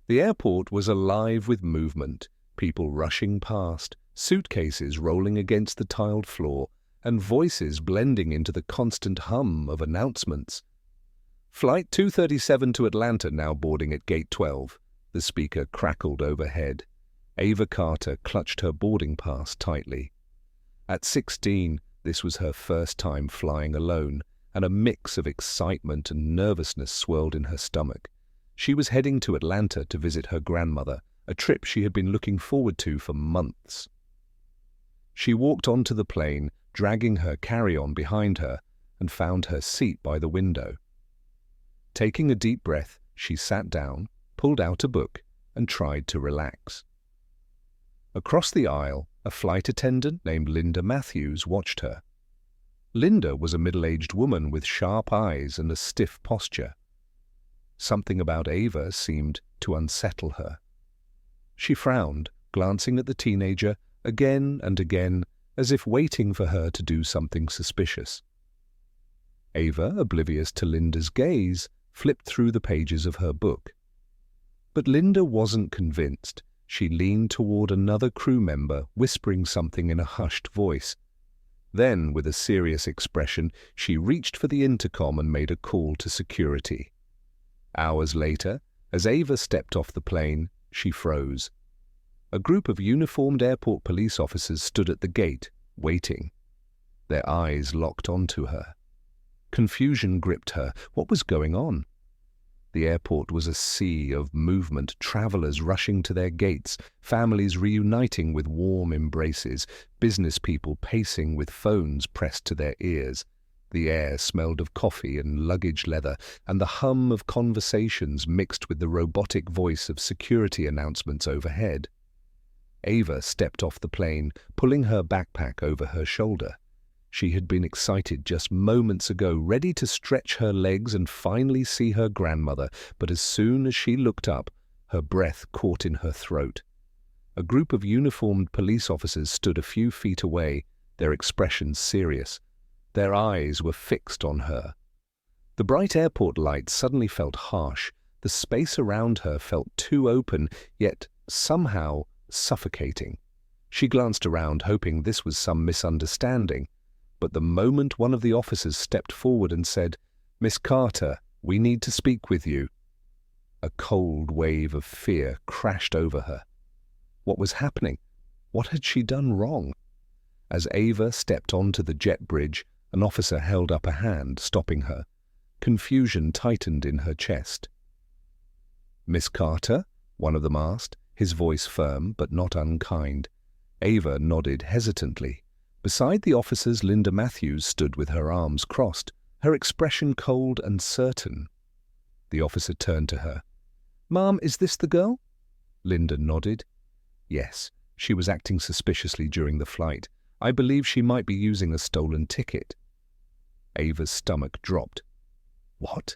The airport was alive with movement, people rushing past, suitcases rolling against the tiled floor, and voices blending into the constant hum of announcements. Flight 237 to Atlanta now boarding at Gate 12. The speaker crackled overhead. Ava Carter clutched her boarding pass tightly. At 16, this was her first time flying alone, and a mix of excitement and nervousness swirled in her stomach. She was heading to Atlanta to visit her grandmother, a trip she had been looking forward to for months. She walked onto the plane, dragging her carry-on behind her, and found her seat by the window. Taking a deep breath, she sat down, pulled out a book, and tried to relax. Across the aisle, a flight attendant named Linda Matthews watched her. Linda was a middle-aged woman with sharp eyes and a stiff posture. Something about Ava seemed to unsettle her. She frowned, glancing at the teenager again and again, as if waiting for her to do something suspicious. Ava, oblivious to Linda's gaze, flipped through the pages of her book. But Linda wasn't convinced. She leaned toward another crew member, whispering something in a hushed voice. Then, with a serious expression, she reached for the intercom and made a call to security. Hours later, as Ava stepped off the plane, she froze. A group of uniformed airport police officers stood at the gate, waiting. Their eyes locked onto her. Confusion gripped her. What was going on? The airport was a sea of movement, travelers rushing to their gates, families reuniting with warm embraces, business people pacing with phones pressed to their ears. The air smelled of coffee and luggage leather, and the hum of conversations mixed with the robotic voice of security announcements overhead. Ava stepped off the plane, pulling her backpack over her shoulder. She had been excited just moments ago, ready to stretch her legs and finally see her grandmother, but as soon as she looked up, her breath caught in her throat. A group of uniformed police officers stood a few feet away, their expressions serious. Their eyes were fixed on her. The bright airport lights suddenly felt harsh. The space around her felt too open, yet somehow suffocating. She glanced around, hoping this was some misunderstanding. But the moment one of the officers stepped forward and said, "Miss Carter, we need to speak with you," a cold wave of fear crashed over her. What was happening? What had she done wrong? As Ava stepped onto the jet bridge, an officer held up a hand, stopping her. Confusion tightened in her chest. "Miss Carter?" one of them asked, his voice firm but not unkind. Ava nodded hesitantly. Beside the officers, Linda Matthews stood with her arms crossed, her expression cold and certain. The officer turned to her. "Ma'am, is this the girl?" Linda nodded. "Yes, she was acting suspiciously during the flight. I believe she might be using a stolen ticket." Ava's stomach dropped. "What?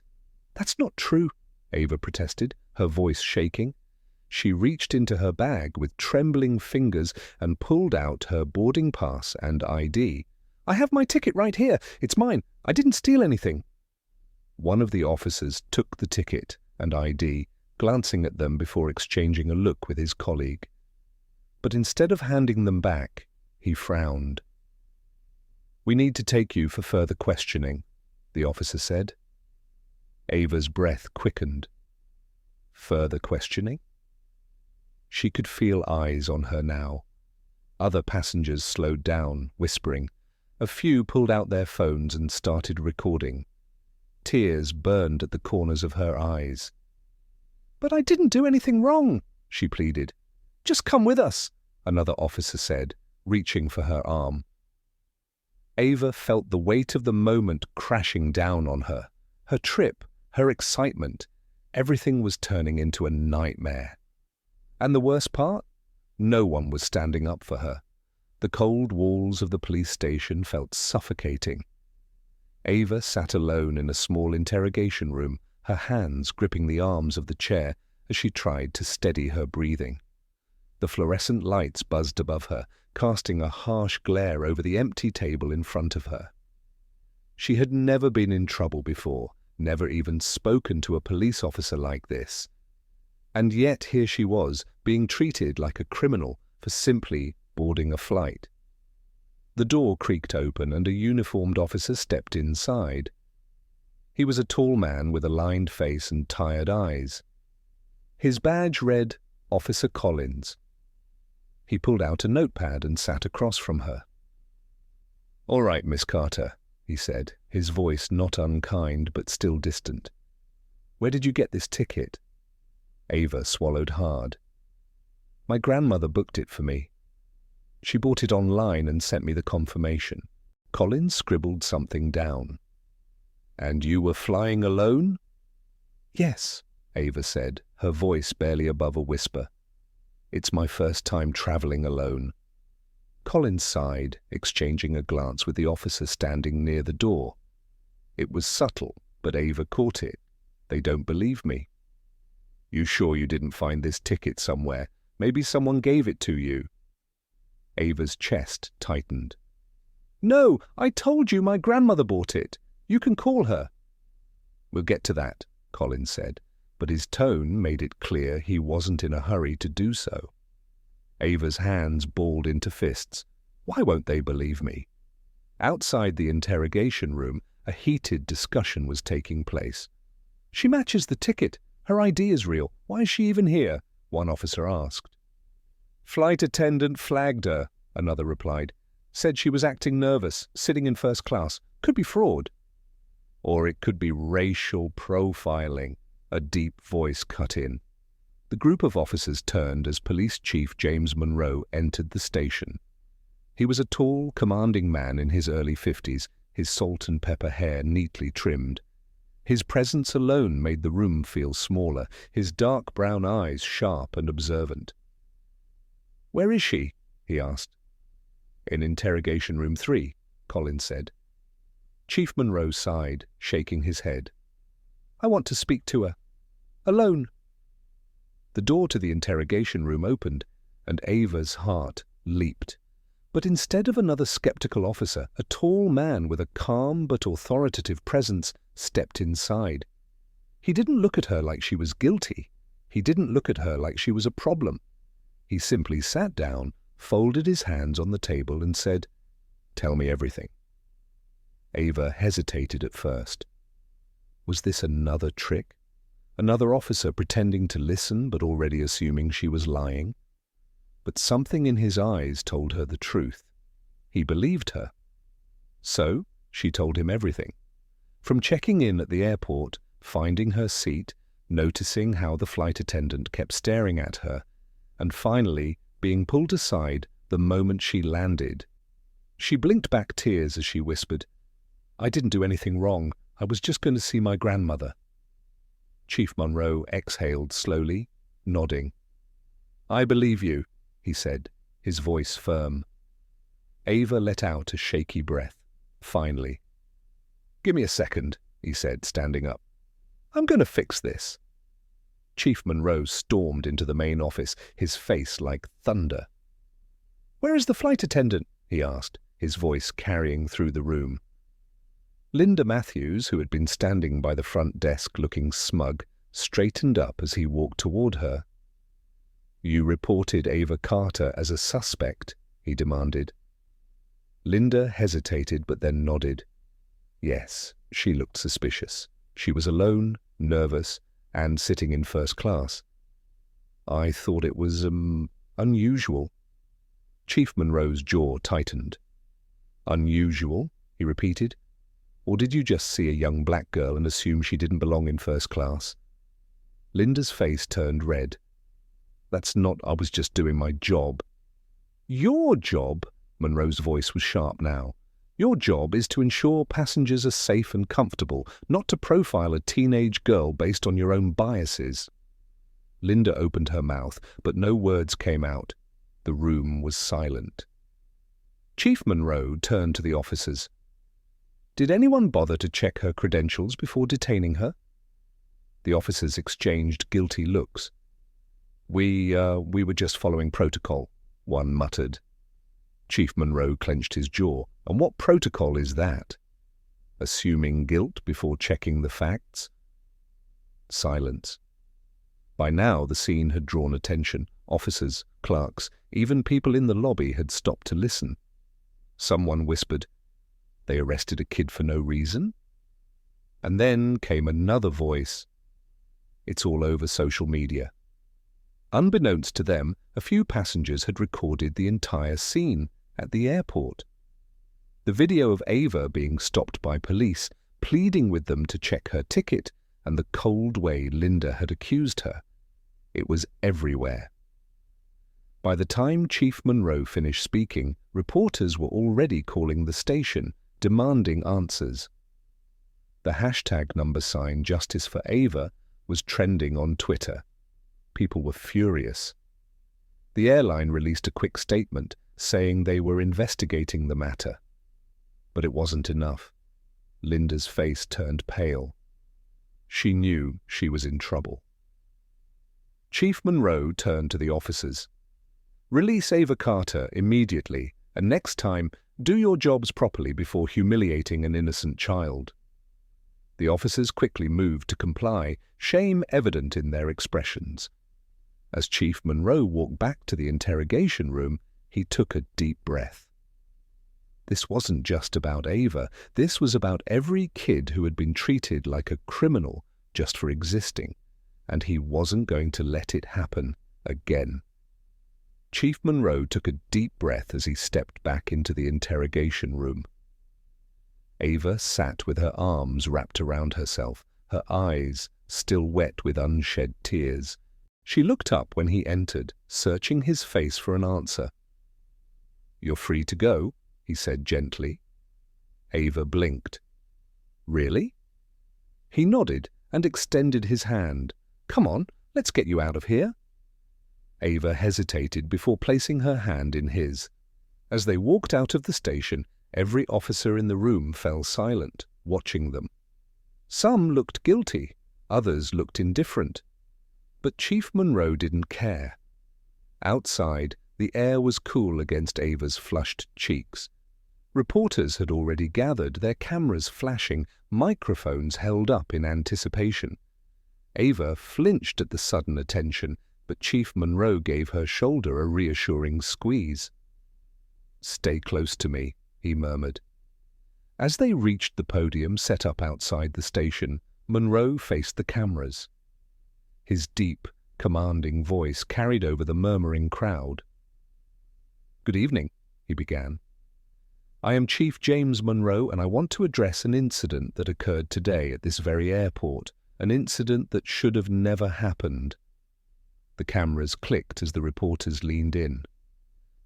That's not true," Ava protested, her voice shaking. She reached into her bag with trembling fingers and pulled out her boarding pass and ID. "I have my ticket right here. It's mine. I didn't steal anything." One of the officers took the ticket and ID, glancing at them before exchanging a look with his colleague. But instead of handing them back, he frowned. "We need to take you for further questioning," the officer said. Ava's breath quickened. Further questioning? She could feel eyes on her now. Other passengers slowed down, whispering. A few pulled out their phones and started recording. Tears burned at the corners of her eyes. "But I didn't do anything wrong," she pleaded. "Just come with us," another officer said, reaching for her arm. Ava felt the weight of the moment crashing down on her. Her trip, her excitement, everything was turning into a nightmare. And the worst part? No one was standing up for her. The cold walls of the police station felt suffocating. Ava sat alone in a small interrogation room, her hands gripping the arms of the chair as she tried to steady her breathing. The fluorescent lights buzzed above her, casting a harsh glare over the empty table in front of her. She had never been in trouble before, never even spoken to a police officer like this. And yet here she was, being treated like a criminal for simply boarding a flight. The door creaked open and a uniformed officer stepped inside. He was a tall man with a lined face and tired eyes. His badge read, Officer Collins. He pulled out a notepad and sat across from her. "All right, Miss Carter," he said, his voice not unkind but still distant. "Where did you get this ticket?" Ava swallowed hard. "My grandmother booked it for me. She bought it online and sent me the confirmation." Collins scribbled something down. "And you were flying alone?" "Yes," Ava said, her voice barely above a whisper. "It's my first time traveling alone." Collins sighed, exchanging a glance with the officer standing near the door. It was subtle, but Ava caught it. "They don't believe me." "You sure you didn't find this ticket somewhere? Maybe someone gave it to you." Ava's chest tightened. "No, I told you my grandmother bought it. You can call her." "We'll get to that," Collins said, but his tone made it clear he wasn't in a hurry to do so. Ava's hands balled into fists. Why won't they believe me? Outside the interrogation room, a heated discussion was taking place. "She matches the ticket. Her ID is real. Why is she even here?" one officer asked. "Flight attendant flagged her," another replied. "Said she was acting nervous, sitting in first class. Could be fraud." "Or it could be racial profiling," a deep voice cut in. The group of officers turned as Police Chief James Monroe entered the station. He was a tall, commanding man in his early 50s, his salt and pepper hair neatly trimmed. His presence alone made the room feel smaller, his dark brown eyes sharp and observant. "Where is she?" he asked. "In Interrogation Room 3, Collins said. Chief Monroe sighed, shaking his head. "I want to speak to her. Alone." The door to the interrogation room opened, and Ava's heart leaped. But instead of another skeptical officer, a tall man with a calm but authoritative presence stepped inside. He didn't look at her like she was guilty. He didn't look at her like she was a problem. He simply sat down, folded his hands on the table and said, "Tell me everything." Ava hesitated at first. Was this another trick? Another officer pretending to listen but already assuming she was lying? But something in his eyes told her the truth. He believed her. So she told him everything. From checking in at the airport, finding her seat, noticing how the flight attendant kept staring at her, and finally being pulled aside the moment she landed. She blinked back tears as she whispered, "I didn't do anything wrong. I was just going to see my grandmother." Chief Monroe exhaled slowly, nodding. "I believe you," he said, his voice firm. Ava let out a shaky breath, finally. "Give me a second," he said, standing up. "I'm going to fix this." Chief Monroe stormed into the main office, his face like thunder. "Where is the flight attendant?" he asked, his voice carrying through the room. Linda Matthews, who had been standing by the front desk looking smug, straightened up as he walked toward her. "You reported Ava Carter as a suspect," he demanded. Linda hesitated but then nodded. Yes, she looked suspicious. She was alone, nervous, and sitting in first class. "I thought it was, unusual." Chief Monroe's jaw tightened. "Unusual?" he repeated. "Or did you just see a young black girl and assume she didn't belong in first class?" Linda's face turned red. "That's not, I was just doing my job." "Your job?" Monroe's voice was sharp now. "Your job is to ensure passengers are safe and comfortable, not to profile a teenage girl based on your own biases." Linda opened her mouth, but no words came out. The room was silent. Chief Monroe turned to the officers. "Did anyone bother to check her credentials before detaining her?" The officers exchanged guilty looks. We were just following protocol," one muttered. Chief Monroe clenched his jaw. "And what protocol is that? Assuming guilt before checking the facts?" Silence. By now the scene had drawn attention. Officers, clerks, even people in the lobby had stopped to listen. Someone whispered, "They arrested a kid for no reason?" And then came another voice, "It's all over social media." Unbeknownst to them, a few passengers had recorded the entire scene at the airport. The video of Ava being stopped by police, pleading with them to check her ticket, and the cold way Linda had accused her. It was everywhere. By the time Chief Monroe finished speaking, reporters were already calling the station, demanding answers. The hashtag #sign Justice for Ava was trending on Twitter. People were furious. The airline released a quick statement saying they were investigating the matter. But it wasn't enough. Linda's face turned pale. She knew she was in trouble. Chief Monroe turned to the officers. "Release Ava Carter immediately, and next time, do your jobs properly before humiliating an innocent child." The officers quickly moved to comply, shame evident in their expressions. As Chief Monroe walked back to the interrogation room, he took a deep breath. This wasn't just about Ava. This was about every kid who had been treated like a criminal just for existing, and he wasn't going to let it happen again. Chief Monroe took a deep breath as he stepped back into the interrogation room. Ava sat with her arms wrapped around herself, her eyes still wet with unshed tears. She looked up when he entered, searching his face for an answer. "You're free to go," he said gently. Ava blinked. "Really?" He nodded and extended his hand. "Come on, let's get you out of here." Ava hesitated before placing her hand in his. As they walked out of the station, every officer in the room fell silent, watching them. Some looked guilty, others looked indifferent. But Chief Monroe didn't care. Outside, the air was cool against Ava's flushed cheeks. Reporters had already gathered, their cameras flashing, microphones held up in anticipation. Ava flinched at the sudden attention, but Chief Monroe gave her shoulder a reassuring squeeze. "Stay close to me," he murmured. As they reached the podium set up outside the station, Monroe faced the cameras. His deep, commanding voice carried over the murmuring crowd. "Good evening," he began. "I am Chief James Monroe, and I want to address an incident that occurred today at this very airport, an incident that should have never happened." The cameras clicked as the reporters leaned in.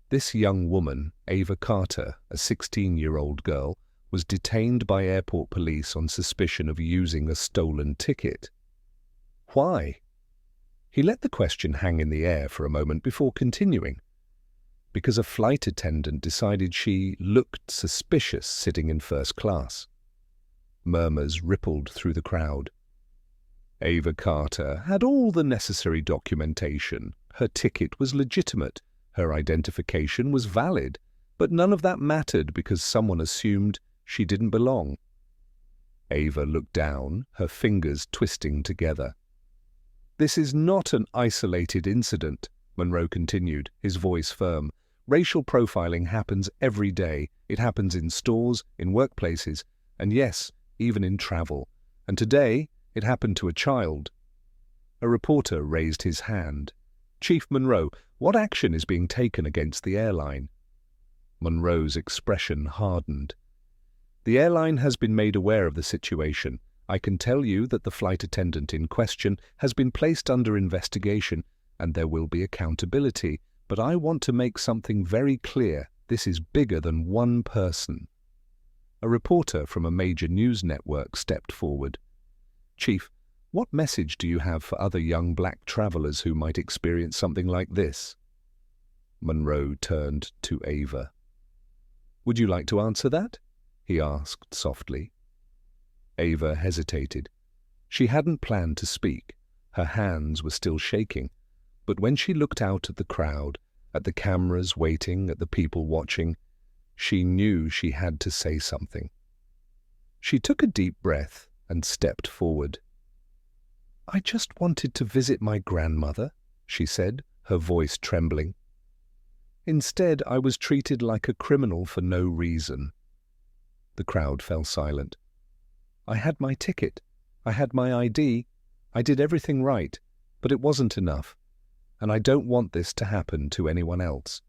This young woman, Ava Carter, a 16-year-old girl, was detained by airport police on suspicion of using a stolen ticket. Why? He let the question hang in the air for a moment before continuing. Because a flight attendant decided she looked suspicious sitting in first class. Murmurs rippled through the crowd. Ava Carter had all the necessary documentation. Her ticket was legitimate. Her identification was valid. But none of that mattered because someone assumed she didn't belong. Ava looked down, her fingers twisting together. "This is not an isolated incident," Monroe continued, his voice firm. "Racial profiling happens every day. It happens in stores, in workplaces, and yes, even in travel. And today, it happened to a child." A reporter raised his hand. "Chief Monroe, what action is being taken against the airline?" Monroe's expression hardened. "The airline has been made aware of the situation. I can tell you that the flight attendant in question has been placed under investigation, and there will be accountability. But I want to make something very clear. This is bigger than one person." A reporter from a major news network stepped forward. "Chief, what message do you have for other young black travelers who might experience something like this?" Monroe turned to Ava. "Would you like to answer that?" he asked softly. Ava hesitated. She hadn't planned to speak. Her hands were still shaking. But when she looked out at the crowd, at the cameras waiting, at the people watching, she knew she had to say something. She took a deep breath and stepped forward. "I just wanted to visit my grandmother," she said, her voice trembling. "Instead, I was treated like a criminal for no reason." The crowd fell silent. "I had my ticket. I had my ID. I did everything right, but it wasn't enough. And I don't want this to happen to anyone else."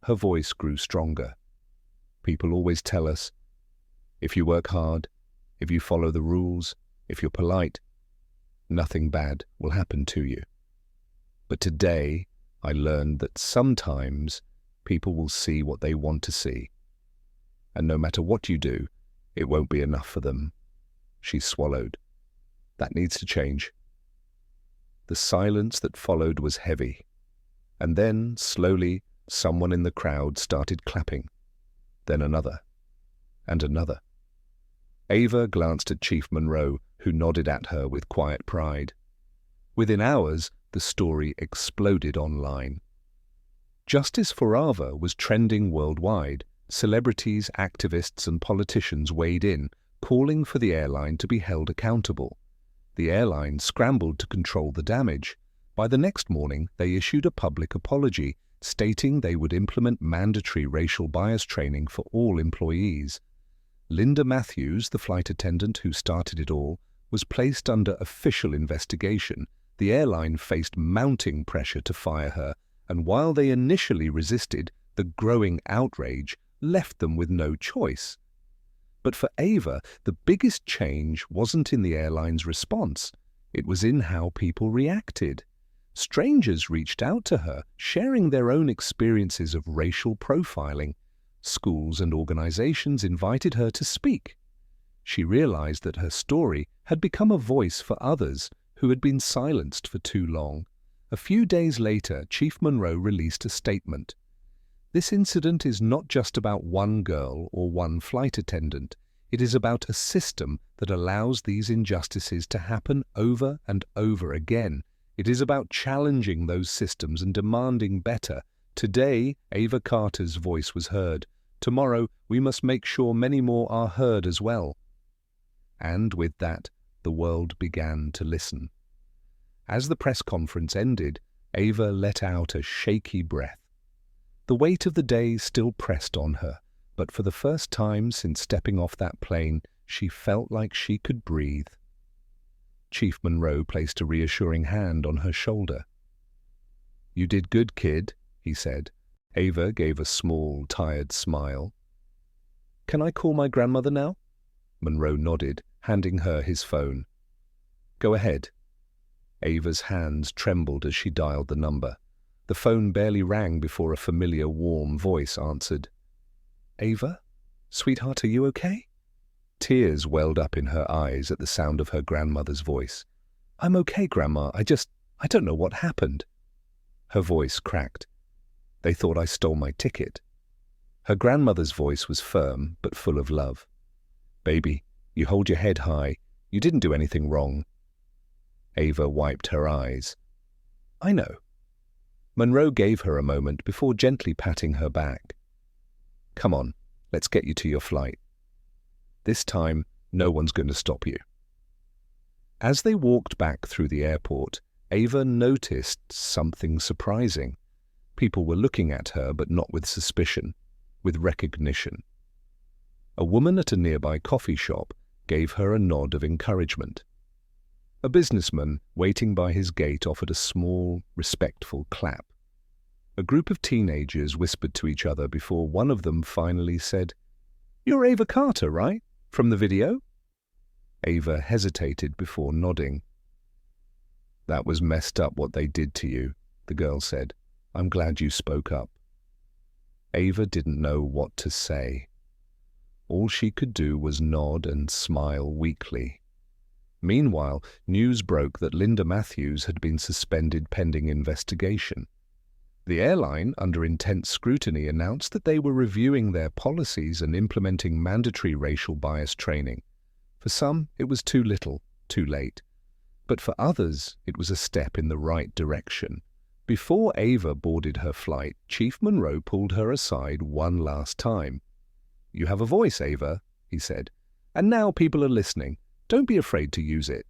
Her voice grew stronger. "People always tell us, if you work hard, if you follow the rules, if you're polite, nothing bad will happen to you. But today, I learned that sometimes people will see what they want to see. And no matter what you do, it won't be enough for them." She swallowed. "That needs to change." The silence that followed was heavy. And then, slowly, someone in the crowd started clapping. Then another. And another. Ava glanced at Chief Monroe, who nodded at her with quiet pride. Within hours, the story exploded online. Justice for Ava was trending worldwide. Celebrities, activists, and politicians weighed in, calling for the airline to be held accountable. The airline scrambled to control the damage. By the next morning, they issued a public apology, stating they would implement mandatory racial bias training for all employees. Linda Matthews, the flight attendant who started it all, was placed under official investigation. The airline faced mounting pressure to fire her, and while they initially resisted, the growing outrage left them with no choice. But for Ava, the biggest change wasn't in the airline's response. It was in how people reacted. Strangers reached out to her, sharing their own experiences of racial profiling. Schools and organizations invited her to speak. She realized that her story had become a voice for others who had been silenced for too long. A few days later, Chief Monroe released a statement. "This incident is not just about one girl or one flight attendant. It is about a system that allows these injustices to happen over and over again. It is about challenging those systems and demanding better. Today, Ava Carter's voice was heard. Tomorrow, we must make sure many more are heard as well." And with that, the world began to listen. As the press conference ended, Ava let out a shaky breath. The weight of the day still pressed on her, but for the first time since stepping off that plane, she felt like she could breathe. Chief Monroe placed a reassuring hand on her shoulder. "You did good, kid," he said. Ava gave a small, tired smile. "Can I call my grandmother now?" Monroe nodded, handing her his phone. "Go ahead." Ava's hands trembled as she dialed the number. The phone barely rang before a familiar, warm voice answered. "Ava? Sweetheart, are you okay?" Tears welled up in her eyes at the sound of her grandmother's voice. "I'm okay, Grandma. I don't know what happened." Her voice cracked. "They thought I stole my ticket." Her grandmother's voice was firm, but full of love. "Baby, you hold your head high. You didn't do anything wrong." Ava wiped her eyes. "I know." Monroe gave her a moment before gently patting her back. "Come on, let's get you to your flight. This time, no one's going to stop you." As they walked back through the airport, Ava noticed something surprising. People were looking at her, but not with suspicion, with recognition. A woman at a nearby coffee shop gave her a nod of encouragement. A businessman waiting by his gate offered a small, respectful clap. A group of teenagers whispered to each other before one of them finally said, "You're Ava Carter, right? From the video?" Ava hesitated before nodding. "That was messed up what they did to you," the girl said. "I'm glad you spoke up." Ava didn't know what to say. All she could do was nod and smile weakly. Meanwhile, news broke that Linda Matthews had been suspended pending investigation. The airline, under intense scrutiny, announced that they were reviewing their policies and implementing mandatory racial bias training. For some, it was too little, too late. But for others, it was a step in the right direction. Before Ava boarded her flight, Chief Monroe pulled her aside one last time. "You have a voice, Ava," he said, "and now people are listening. Don't be afraid to use it."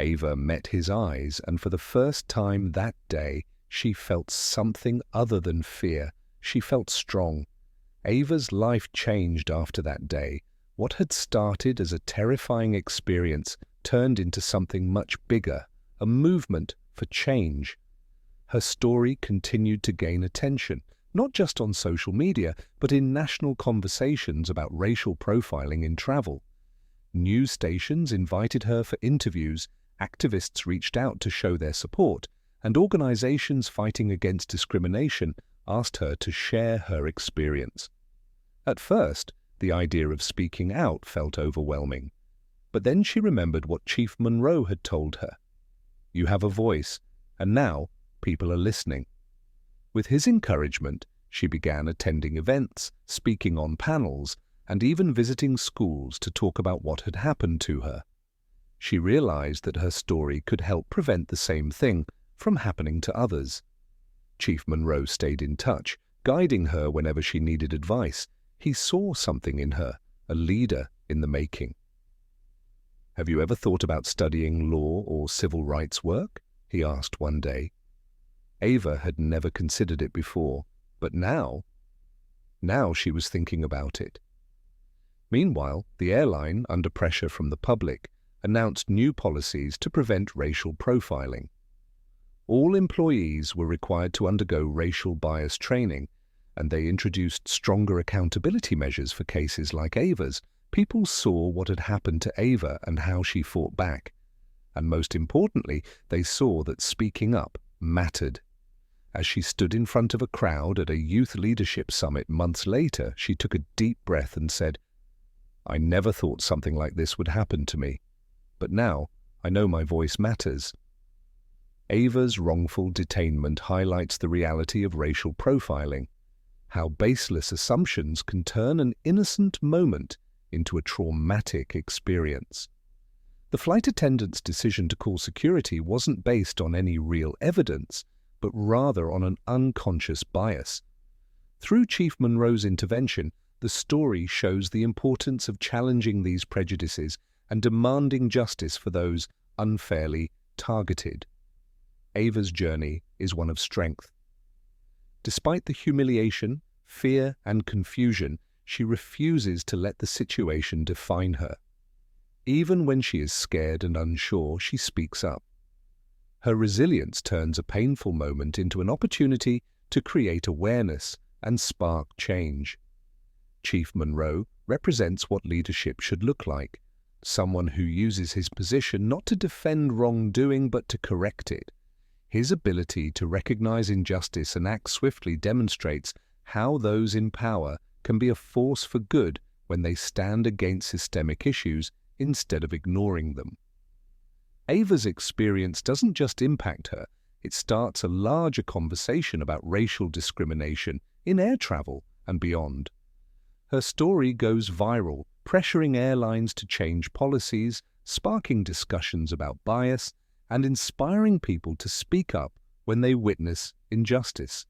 Ava met his eyes, and for the first time that day, she felt something other than fear. She felt strong. Ava's life changed after that day. What had started as a terrifying experience turned into something much bigger, a movement for change. Her story continued to gain attention, not just on social media, but in national conversations about racial profiling in travel. News stations invited her for interviews, activists reached out to show their support, and organizations fighting against discrimination asked her to share her experience. At first, the idea of speaking out felt overwhelming. But then she remembered what Chief Monroe had told her. "You have a voice, and now people are listening." With his encouragement, she began attending events, speaking on panels, and even visiting schools to talk about what had happened to her. She realized that her story could help prevent the same thing from happening to others. Chief Monroe stayed in touch, guiding her whenever she needed advice. He saw something in her, a leader in the making. "Have you ever thought about studying law or civil rights work?" he asked one day. Ava had never considered it before, but now she was thinking about it. Meanwhile, the airline, under pressure from the public, announced new policies to prevent racial profiling. All employees were required to undergo racial bias training, and they introduced stronger accountability measures for cases like Ava's. People saw what had happened to Ava and how she fought back. And most importantly, they saw that speaking up mattered. As she stood in front of a crowd at a youth leadership summit months later, she took a deep breath and said, "I never thought something like this would happen to me. But now I know my voice matters." Ava's wrongful detainment highlights the reality of racial profiling, how baseless assumptions can turn an innocent moment into a traumatic experience. The flight attendant's decision to call security wasn't based on any real evidence, but rather on an unconscious bias. Through Chief Monroe's intervention, the story shows the importance of challenging these prejudices and demanding justice for those unfairly targeted. Ava's journey is one of strength. Despite the humiliation, fear, and confusion, she refuses to let the situation define her. Even when she is scared and unsure, she speaks up. Her resilience turns a painful moment into an opportunity to create awareness and spark change. Chief Monroe represents what leadership should look like, someone who uses his position not to defend wrongdoing but to correct it. His ability to recognize injustice and act swiftly demonstrates how those in power can be a force for good when they stand against systemic issues instead of ignoring them. Ava's experience doesn't just impact her, it starts a larger conversation about racial discrimination in air travel and beyond. Her story goes viral, pressuring airlines to change policies, sparking discussions about bias, and inspiring people to speak up when they witness injustice.